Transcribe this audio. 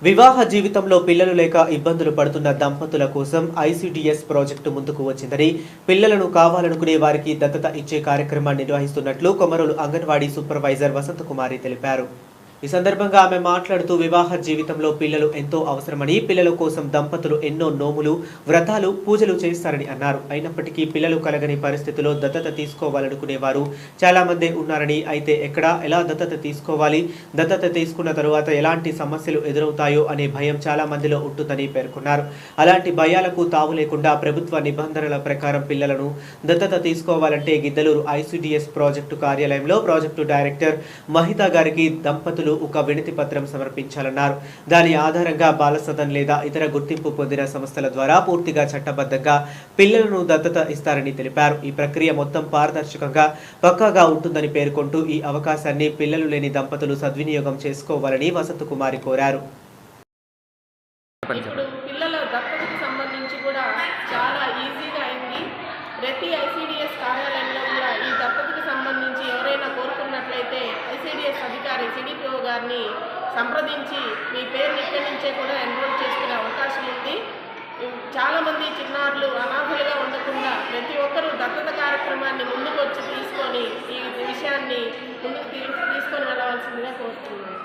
వివాహ జీవితంలో పిల్లలు లేక ఇబ్బందులు పడుతున్న దంపతుల కోసం ఐసీడీఎస్ ప్రాజెక్టు ముందుకు వచ్చిందని, పిల్లలను కావాలనుకునే వారికి దత్తత ఇచ్చే కార్యక్రమాన్ని నిర్వహిస్తున్నట్లు కొమరోలు అంగన్వాడీ సూపర్వైజర్ వసంతకుమారి తెలిపారు. ఈ సందర్భంగా ఆమె మాట్లాడుతూ వివాహ జీవితంలో పిల్లలు ఎంతో అవసరమని, పిల్లల కోసం దంపతులు ఎన్నో నోములు, వ్రతాలు, పూజలు చేస్తారని అన్నారు. అయినప్పటికీ పిల్లలు కలగని పరిస్థితిలో దత్తత తీసుకోవాలనుకునేవారు చాలా మంది ఉన్నారని, అయితే ఎక్కడ ఎలా దత్తత తీసుకోవాలి, దత్తత తీసుకున్న తరువాత ఎలాంటి సమస్యలు ఎదురవుతాయో అనే భయం చాలా మందిలో ఉంటుందని పేర్కొన్నారు. అలాంటి భయాలకు తావు లేకుండా ప్రభుత్వ నిబంధనల ప్రకారం పిల్లలను దత్తత తీసుకోవాలంటే గిద్దలూరు ఐసీడీఎస్ ప్రాజెక్టు కార్యాలయంలో ప్రాజెక్టు డైరెక్టర్ మహితా గారికి దంపతులు ఒక వినతి పత్రం సమర్పించాలన్నారు. దాని ఆధారంగా బాలసదన్ లేదా ఇతర గుర్తింపు పొందిన సంస్థల ద్వారా పూర్తిగా చట్టబద్ధంగా పిల్లలను దత్తత ఇస్తారని తెలిపారు. ఈ ప్రక్రియ మొత్తం పారదర్శకంగా పక్కాగా ఉంటుందని పేర్కొంటూ ఈ అవకాశాన్ని పిల్లలు లేని దంపతులు సద్వినియోగం చేసుకోవాలని వసంతకుమారి కోరారు. ఇప్పుడు పిల్లల దత్తతకు సంబంధించి కూడా చాలా ఈజీగా అయింది. ప్రతి ఐసీడీఎస్ కార్యాలయంలో కూడా ఈ దత్తతకు సంబంధించి ఎవరైనా కోరుకున్నట్లయితే ఐసీడీఎస్ అధికారి సిడిపిఓ గారిని సంప్రదించి మీ పేరుని ఇక్కడి నుంచే కూడా ఎన్రోల్ చేసుకునే అవకాశం ఉంది. చాలామంది చిన్నారులు అనాథలుగా ఉండకుండా ప్రతి ఒక్కరూ దత్తత కార్యక్రమాన్ని ముందుకు వచ్చి తీసుకొని ఈ విషయాన్ని ముందుకు తీసుకొని వెళ్ళవలసిందిగా కోరుతున్నాను.